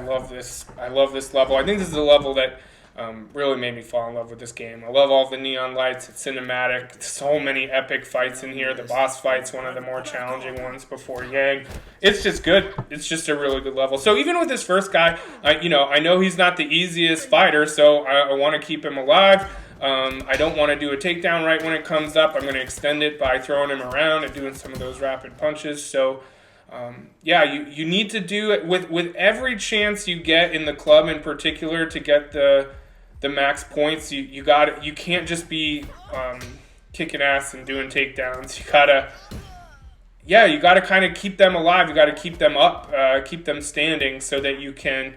love this. I love this level. I think this is a level that really made me fall in love with this game. I love all the neon lights. It's cinematic. So many epic fights in here. The boss fight's one of the more challenging ones before Yang. It's just good. It's just a really good level. So even with this first guy, I know he's not the easiest fighter, so I want to keep him alive. I don't want to do a takedown right when it comes up. I'm going to extend it by throwing him around and doing some of those rapid punches. So you need to do it with every chance you get in the club in particular to get the max points. You can't just be kicking ass and doing takedowns. You gotta kind of keep them alive. You gotta keep them up, keep them standing so that you can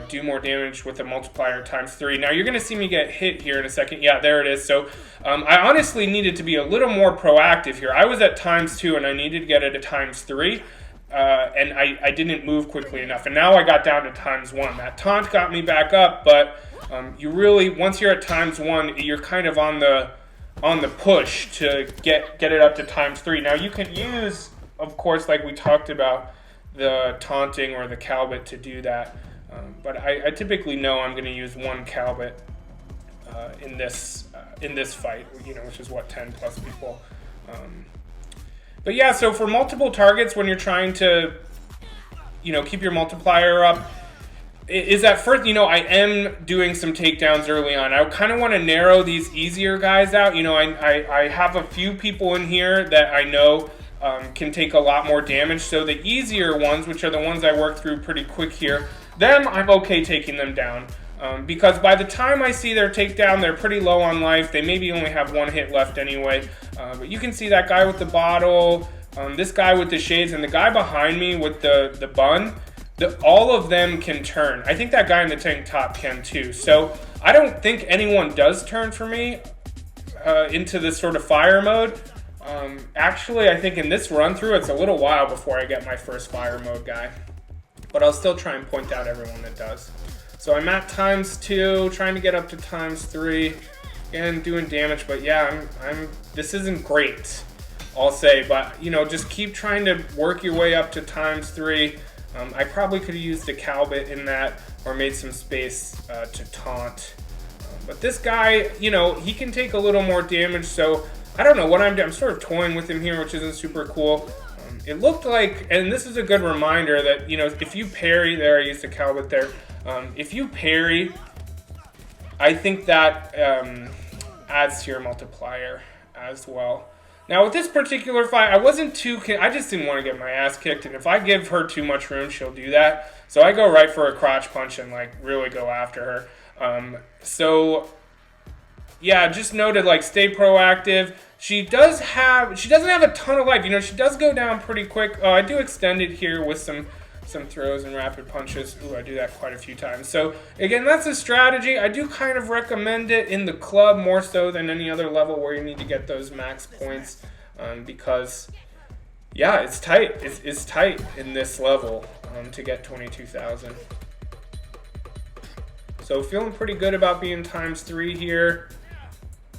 do more damage with a multiplier ×3. Now you're gonna see me get hit here in a second. Yeah, there it is. So I honestly needed to be a little more proactive here. I was at ×2 and I needed to get it to ×3. And I didn't move quickly enough, and now I got down to ×1. That taunt got me back up, but you really, once you're at ×1, you're kind of on the push to get it up to ×3. Now you can use, of course, like we talked about, the taunting or the Calbit to do that, but I typically know I'm going to use one Calbit in this fight, which is what, 10 plus people. But yeah, so for multiple targets, when you're trying to, keep your multiplier up, is at first, I am doing some takedowns early on. I kind of want to narrow these easier guys out. I have a few people in here that I know can take a lot more damage. So the easier ones, which are the ones I work through pretty quick here, them I'm okay taking them down. Because by the time I see their takedown, they're pretty low on life. They maybe only have one hit left anyway. But you can see that guy with the bottle, this guy with the shades, and the guy behind me with the bun. All of them can turn. I think that guy in the tank top can too. So I don't think anyone does turn for me into this sort of fire mode. Actually, I think in this run through, it's a little while before I get my first fire mode guy. But I'll still try and point out everyone that does. So I'm at ×2, trying to get up to ×3, and doing damage. But yeah, this isn't great, I'll say. But just keep trying to work your way up to ×3. I probably could have used a Calbit in that, or made some space to taunt. But this guy, he can take a little more damage. So I don't know what I'm doing. I'm sort of toying with him here, which isn't super cool. It looked like, and this is a good reminder that if you parry there, I used a Calbit there. If you parry, I think that adds to your multiplier as well. Now with this particular fight, I just didn't want to get my ass kicked, and if I give her too much room, she'll do that. So I go right for a crotch punch and really go after her. So yeah, just noted, stay proactive. She doesn't have a ton of life. She does go down pretty quick. I do extend it here with some throws and rapid punches. Ooh, I do that quite a few times. So again, that's a strategy. I do kind of recommend it in the club more so than any other level where you need to get those max points, because yeah, it's tight. It's tight in this level to get 22,000. So feeling pretty good about being ×3 here.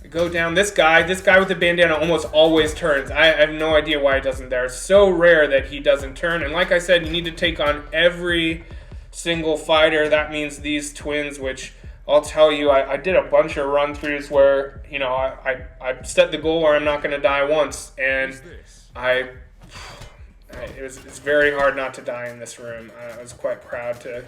Go down. This guy with the bandana almost always turns. I have no idea why he doesn't there. It's so rare that he doesn't turn. And like I said, you need to take on every single fighter. That means these twins, which I'll tell you, I did a bunch of run-throughs where, I set the goal where I'm not going to die once. And it's very hard not to die in this room. I was quite proud to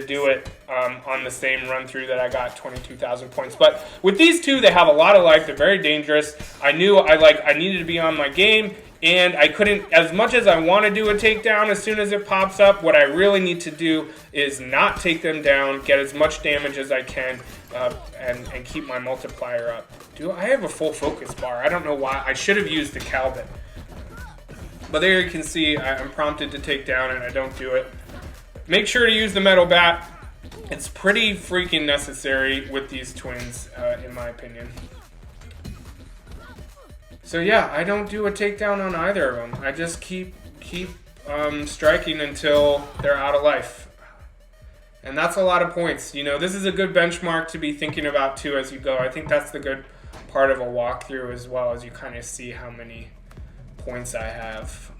do it on the same run through that I got 22,000 points. But with these two, they have a lot of life. They're very dangerous. I knew I needed to be on my game, and I couldn't, as much as I want to do a takedown as soon as it pops up, what I really need to do is not take them down, get as much damage as I can, and keep my multiplier up. I have a full focus bar. I don't know why. I should have used the Calbit. But there you can see I'm prompted to take down, and I don't do it. Make sure to use the metal bat. It's pretty freaking necessary with these twins, in my opinion. So yeah, I don't do a takedown on either of them. I just keep striking until they're out of life. And that's a lot of points. This is a good benchmark to be thinking about too as you go. I think that's the good part of a walkthrough as well, as you kind of see how many points I have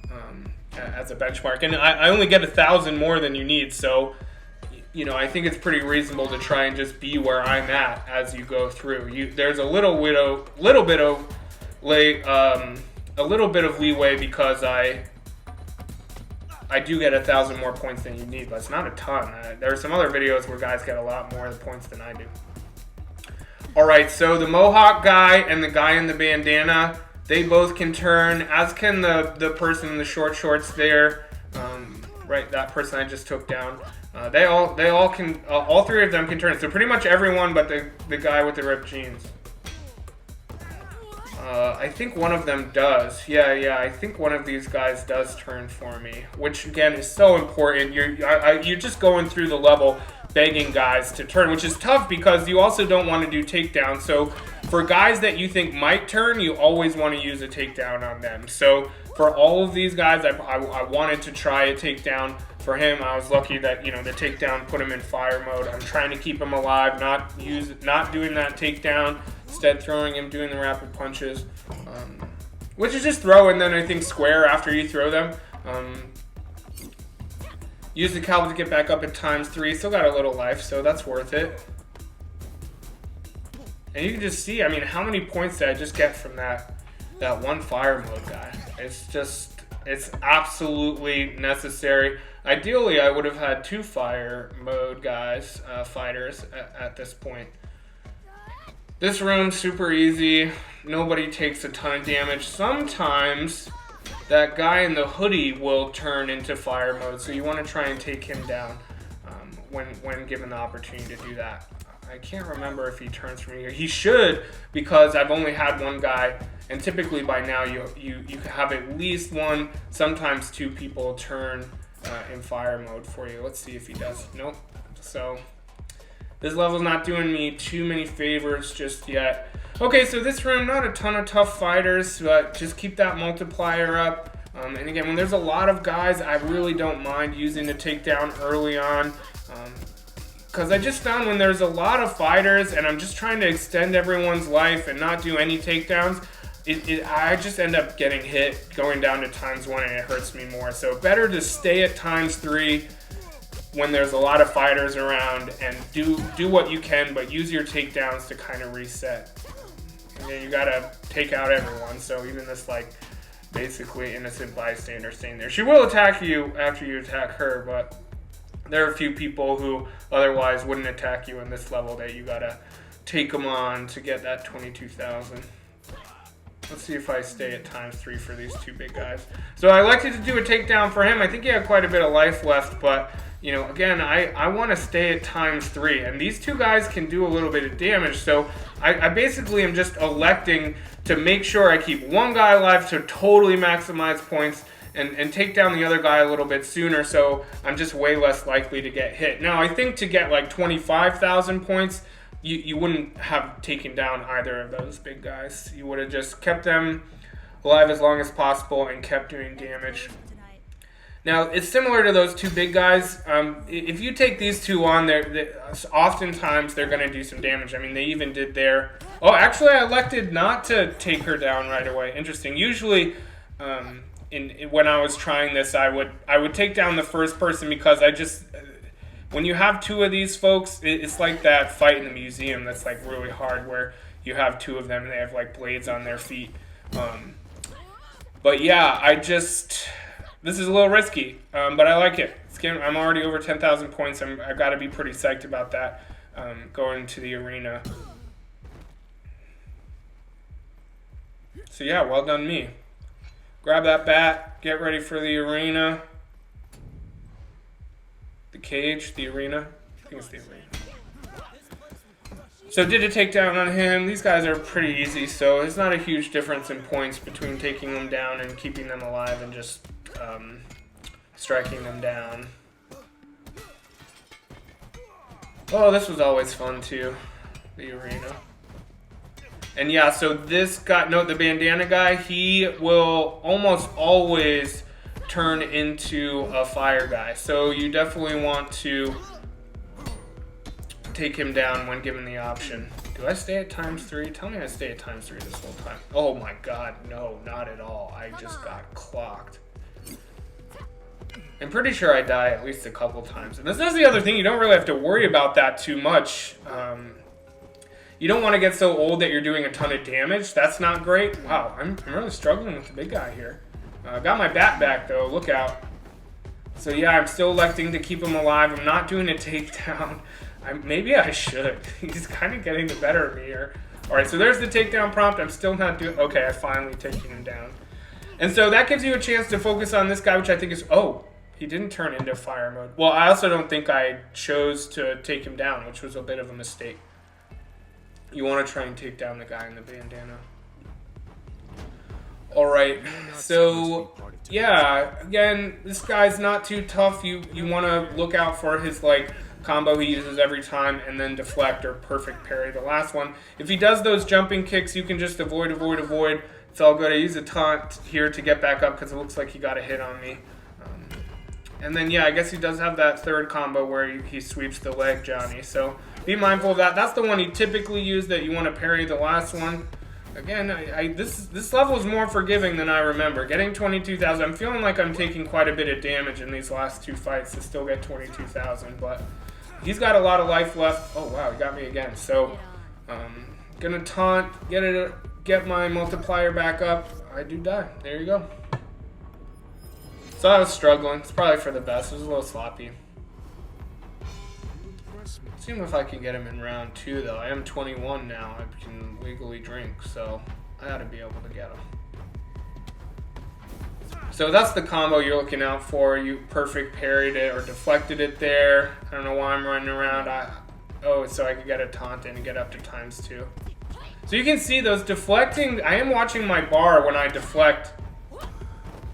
as a benchmark. And I only get 1,000 more than you need, so you know, I think it's pretty reasonable to try and just be where I'm at as you go through. There's a little bit of leeway because I do get 1,000 more points than you need, but it's not a ton. There are some other videos where guys get a lot more of the points than I do. All right, so the Mohawk guy and the guy in the bandana, they both can turn, as can the person in the short shorts there. Right, that person I just took down. They all can. All three of them can turn. So pretty much everyone, but the guy with the ripped jeans. I think one of them does. Yeah. I think one of these guys does turn for me, which again is so important. You're just going through the level begging guys to turn, which is tough because you also don't want to do takedowns. So for guys that you think might turn, you always want to use a takedown on them. So for all of these guys, I wanted to try a takedown. For him, I was lucky that, you know, the takedown put him in fire mode. I'm trying to keep him alive, not doing that takedown, instead throwing him, doing the rapid punches, which is just throw and then I think square after you throw them. Use the cowbell to get back up at ×3. Still got a little life, so that's worth it. And you can just see, I mean, how many points did I just get from that one fire mode guy? It's absolutely necessary. Ideally, I would have had 2 fire mode guys, fighters at this point. This room's super easy. Nobody takes a ton of damage. Sometimes that guy in the hoodie will turn into fire mode, so you want to try and take him down when given the opportunity to do that. I can't remember if he turns from here. He should, because I've only had one guy, and typically by now you have at least 1, sometimes 2 people turn in fire mode for you. Let's see if he does. Nope. So this level's not doing me too many favors just yet. Okay, so this room, not a ton of tough fighters, but just keep that multiplier up. And again, when there's a lot of guys, I really don't mind using a takedown early on. Because I just found when there's a lot of fighters and I'm just trying to extend everyone's life and not do any takedowns, I just end up getting hit, going down to ×1, and it hurts me more. So better to stay at ×3 when there's a lot of fighters around and do what you can, but use your takedowns to kind of reset. And then you gotta take out everyone, so even this like basically innocent bystander staying there. She will attack you after you attack her, but there are a few people who otherwise wouldn't attack you in this level that you gotta take them on to get that 22,000. Let's see if I stay at ×3 for these 2 big guys. So I elected to do a takedown for him. I think he had quite a bit of life left, but you know, again, I want to stay at ×3, and these 2 guys can do a little bit of damage. So I basically am just electing to make sure I keep one guy alive to totally maximize points and take down the other guy a little bit sooner, so I'm just way less likely to get hit. Now, I think to get like 25,000 points, you wouldn't have taken down either of those big guys. You would have just kept them alive as long as possible and kept doing damage. Now, it's similar to those 2 big guys. If you take these 2 on, oftentimes they're going to do some damage. I mean, they even did there. Oh, actually, I elected not to take her down right away. Interesting. Usually, when I was trying this, I would take down the first person because when you have 2 of these folks, it's like that fight in the museum that's like really hard where you have 2 of them and they have like blades on their feet. But yeah, this is a little risky, but I like it. I'm already over 10,000 points. I got to be pretty psyched about that going to the arena. So yeah, well done me. Grab that bat, get ready for the arena. The cage, the arena. I think it's the arena. So did a takedown on him. These guys are pretty easy, so there's not a huge difference in points between taking them down and keeping them alive and just striking them down. Oh, this was always fun too, the arena. And yeah, so this guy, no, the bandana guy, he will almost always turn into a fire guy. So you definitely want to take him down when given the option. Do I stay at ×3? Tell me I stay at ×3 this whole time. Oh my god, no, not at all. I just got clocked. I'm pretty sure I die at least a couple times. And this is the other thing, you don't really have to worry about that too much. You don't want to get so old that you're doing a ton of damage. That's not great. Wow, I'm really struggling with the big guy here. Got my bat back though, look out. So yeah, I'm still electing to keep him alive. I'm not doing a takedown. Maybe I should. He's kind of getting the better of me here. Alright, so there's the takedown prompt. I'm still not doing... Okay, I finally taken him down. And so that gives you a chance to focus on this guy, which I think is... Oh, he didn't turn into fire mode. Well, I also don't think I chose to take him down, which was a bit of a mistake. You want to try and take down the guy in the bandana. Alright, so... Yeah, again, this guy's not too tough. You want to look out for his, like, combo he uses every time and then deflect or perfect parry the last one. If he does those jumping kicks, you can just avoid. It's all good. I use a taunt here to get back up because it looks like he got a hit on me. And then, yeah, I guess he does have that third combo where he sweeps the leg, Johnny. So be mindful of that. That's the one he typically used that you want to parry the last one. Again, this level is more forgiving than I remember. Getting 22,000, I'm feeling like I'm taking quite a bit of damage in these last two fights to still get 22,000, but he's got a lot of life left. Oh wow, he got me again. So, gonna taunt, get my multiplier back up. I do die. There you go. So I was struggling. It's probably for the best. It was a little sloppy. See if I can get him in round 2, though. I am 21 now. I can legally drink, so I ought to be able to get him. So that's the combo you're looking out for. You perfect parried it or deflected it there. I don't know why I'm running around. Oh, so I could get a taunt in and get up to ×2. So you can see those deflecting. I am watching my bar when I deflect.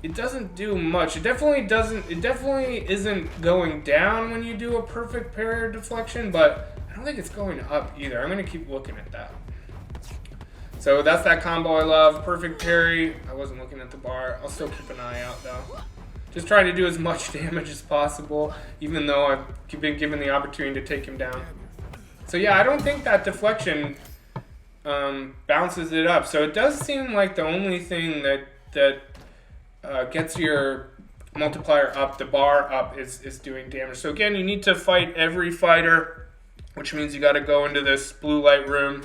It doesn't do much. It definitely isn't going down when you do a perfect parry or deflection, but I don't think it's going up either. I'm gonna keep looking at that. So that's that combo I love. Perfect parry. I wasn't looking at the bar. I'll still keep an eye out though. Just trying to do as much damage as possible, even though I've been given the opportunity to take him down. So yeah, I don't think that deflection bounces it up. So it does seem like the only thing that gets your multiplier up, the bar up, is doing damage. So again, you need to fight every fighter, which means you got to go into this blue light room,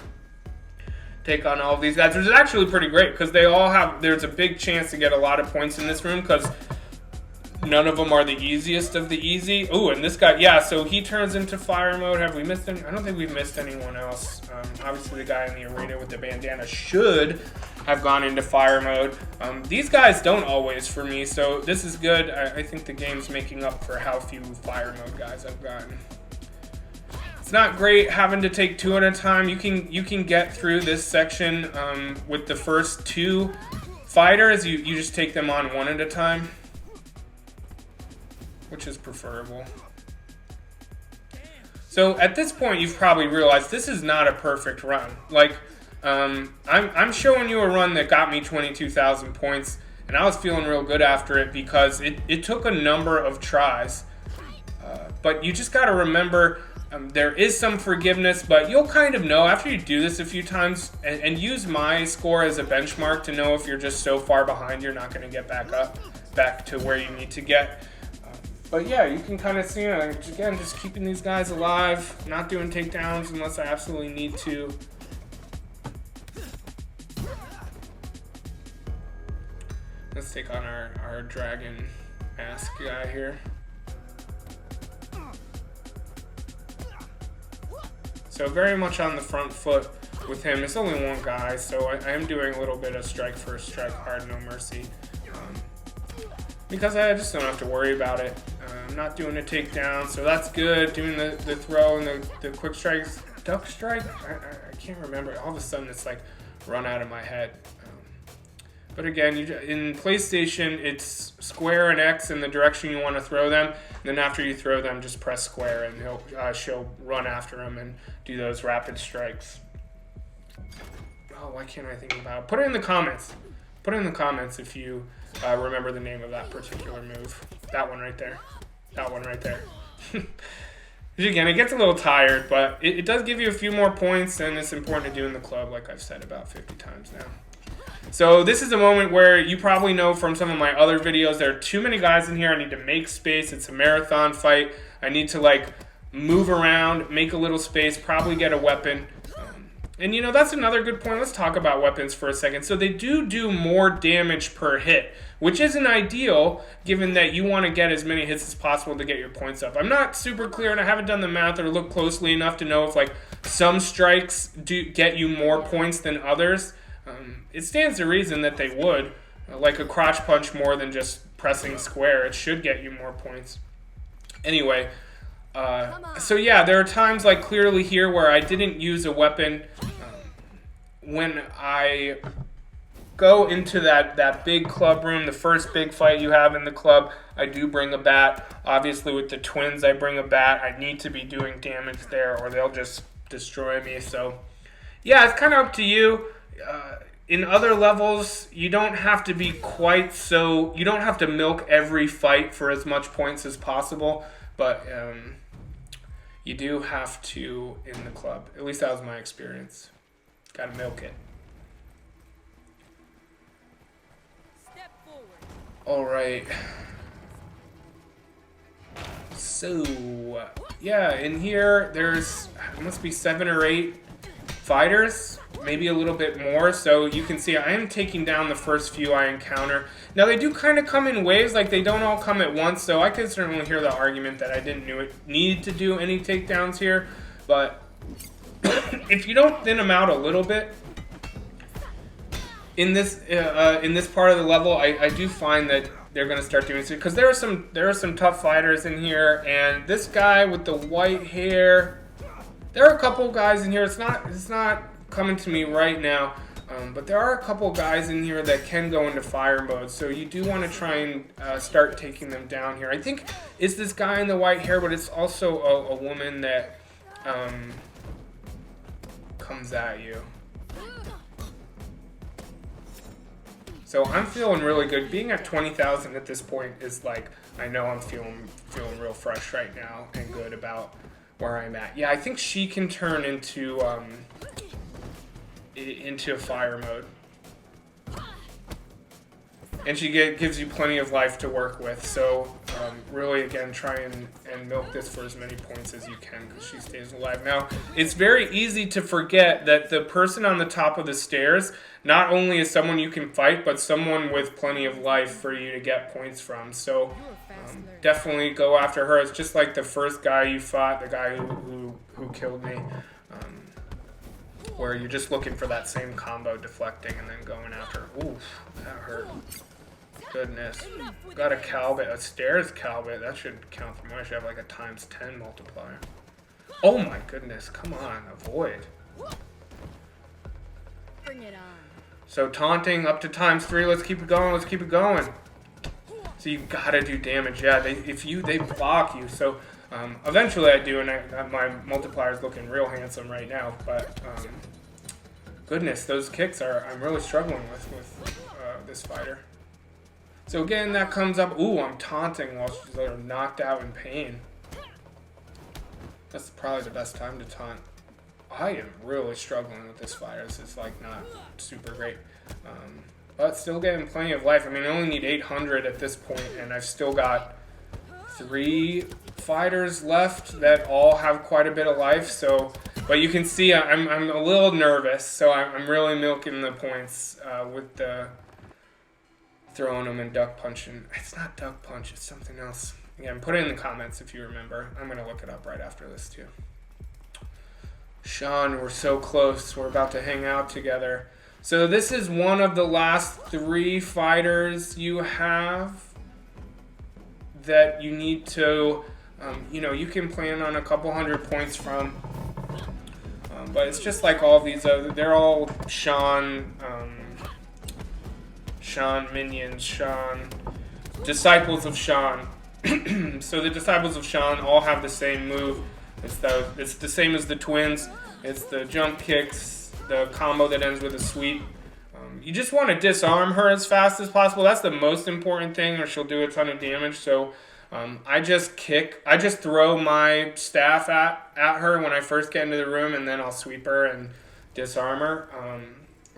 take on all of these guys, which is actually pretty great because they all have, there's a big chance to get a lot of points in this room because none of them are the easiest of the easy. Ooh, and this guy, yeah, so he turns into fire mode. Have we missed any? I don't think we've missed anyone else. Obviously the guy in the arena with the bandana should have gone into fire mode. These guys don't always for me, so this is good. I think the game's making up for how few fire mode guys I've gotten. It's not great having to take 2 at a time. You can get through this section with the first 2 fighters. You just take them on 1 at a time, which is preferable. So at this point, you've probably realized this is not a perfect run. Like, I'm showing you a run that got me 22,000 points, and I was feeling real good after it because it took a number of tries. But you just got to remember, there is some forgiveness, but you'll kind of know after you do this a few times, and use my score as a benchmark to know if you're just so far behind you're not going to get back to where you need to get. But yeah, you can kind of see, again, just keeping these guys alive, not doing takedowns unless I absolutely need to. Let's take on our dragon mask guy here. So very much on the front foot with him. It's only one guy, so I am doing a little bit of strike first, strike hard, no mercy. Because I just don't have to worry about it. I'm not doing a takedown, so that's good. Doing the throw and the quick strikes. Duck strike? I can't remember. All of a sudden it's like run out of my head. But again, in PlayStation, it's square and X in the direction you want to throw them. And then after you throw them, just press square and he'll run after him and do those rapid strikes. Oh, why can't I think about it? Put it in the comments. Put it in the comments if you remember the name of that particular move. That one right there. That one right there. Again, it gets a little tired, but it does give you a few more points, and it's important to do in the club, like I've said about 50 times now. So this is a moment where you probably know from some of my other videos, there are too many guys in here. I need to make space. It's a marathon fight. I need to like move around, make a little space, probably get a weapon. And you know, that's another good point. Let's talk about weapons for a second. So they do more damage per hit, which isn't ideal given that you want to get as many hits as possible to get your points up. I'm not super clear and I haven't done the math or looked closely enough to know if like some strikes do get you more points than others. It stands to reason that they would. Like a crotch punch more than just pressing square. It should get you more points. Anyway, so yeah, there are times like clearly here where I didn't use a weapon. When I go into that big club room, the first big fight you have in the club, I do bring a bat. Obviously with the twins, I bring a bat. I need to be doing damage there or they'll just destroy me. So yeah, it's kind of up to you. In other levels, you don't have to be quite so, you don't have to milk every fight for as much points as possible, but you do have to in the club. At least that was my experience. Gotta milk it. All right. So, yeah, in here, there must be 7 or 8 fighters, maybe a little bit more. So you can see I am taking down the first few I encounter. Now, they do kind of come in waves, like they don't all come at once. So I can certainly hear the argument that I didn't need to do any takedowns here. But if you don't thin them out a little bit, in this part of the level, I do find that they're going to start doing so because there are some tough fighters in here, and this guy with the white hair, there are a couple guys in here. It's not coming to me right now, but there are a couple guys in here that can go into fire mode. So you do want to try and start taking them down here. I think it's this guy in the white hair, but it's also a woman that comes at you. So I'm feeling really good. Being at 20,000 at this point is like, I know I'm feeling real fresh right now and good about where I'm at. Yeah, I think she can turn into fire mode. And she gives you plenty of life to work with. So really, again, try and milk this for as many points as you can because she stays alive. Now, it's very easy to forget that the person on the top of the stairs not only is someone you can fight, but someone with plenty of life for you to get points from. So definitely go after her. It's just like the first guy you fought, the guy who killed me, where you're just looking for that same combo, deflecting and then going after. Ooh, that hurt. Goodness. Got a stairs Calbit. That should count for more. I should have like a ×10 multiplier. Oh my goodness. Come on. Avoid. Bring it on. So taunting up to ×3. Let's keep it going. Let's keep it going. So you gotta do damage. Yeah, they block you. So eventually I do, and my multiplier is looking real handsome right now. But goodness, those kicks I'm really struggling with this fighter. So again, that comes up. Ooh, I'm taunting while she's sort of knocked out in pain. That's probably the best time to taunt. I am really struggling with this fighter. This is like not super great. But still getting plenty of life. I mean, I only need 800 at this point, and I've still got 3 fighters left that all have quite a bit of life. So, but you can see I'm a little nervous, so I'm really milking the points with the throwing them and duck punching. It's not duck punch, it's something else. Again, put it in the comments if you remember. I'm going to look it up right after this too. Sean, we're so close. We're about to hang out together. So this is one of the last 3 fighters you have that you need to, you can plan on a couple hundred points from. But it's just like all these other, they're all Sean minions, disciples of Sean. So the disciples of Sean all have the same move. It's the same as the twins. It's the jump kicks, the combo that ends with a sweep. You just want to disarm her as fast as possible. That's the most important thing, or she'll do a ton of damage. So I just throw my staff at her when I first get into the room, and then I'll sweep her and disarm her.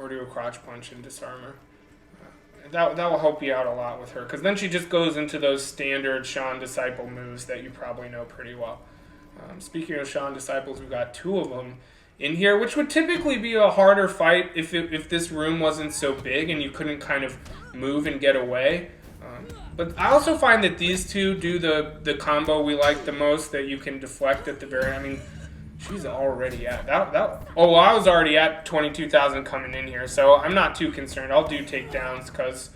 or do a crotch punch and disarm her. That will help you out a lot with her, because then she just goes into those standard Sean Disciple moves that you probably know pretty well. Speaking of Sean Disciples, we've got 2 of them in here, which would typically be a harder fight if this room wasn't so big and you couldn't kind of move and get away. But I also find that these 2 do the combo we like the most, that you can deflect at the very. I mean, she's already at that. Oh, well, I was already at 22,000 coming in here, so I'm not too concerned. I'll do takedowns because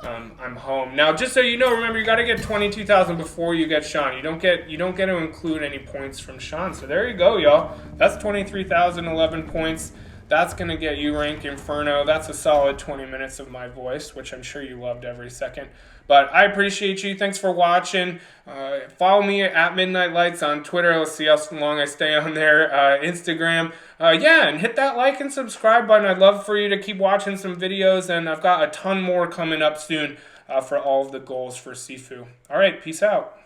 I'm home now. Just so you know, remember, you got to get 22,000 before you get Sean. You don't get to include any points from Sean. So there you go, y'all. That's 23,011 points. That's gonna get you rank Inferno. That's a solid 20 minutes of my voice, which I'm sure you loved every second. But I appreciate you. Thanks for watching. Follow me at Midnite Lights on Twitter. Let's see how long I stay on there. Instagram. Yeah, and hit that like and subscribe button. I'd love for you to keep watching some videos, and I've got a ton more coming up soon for all of the goals for Sifu. All right, peace out.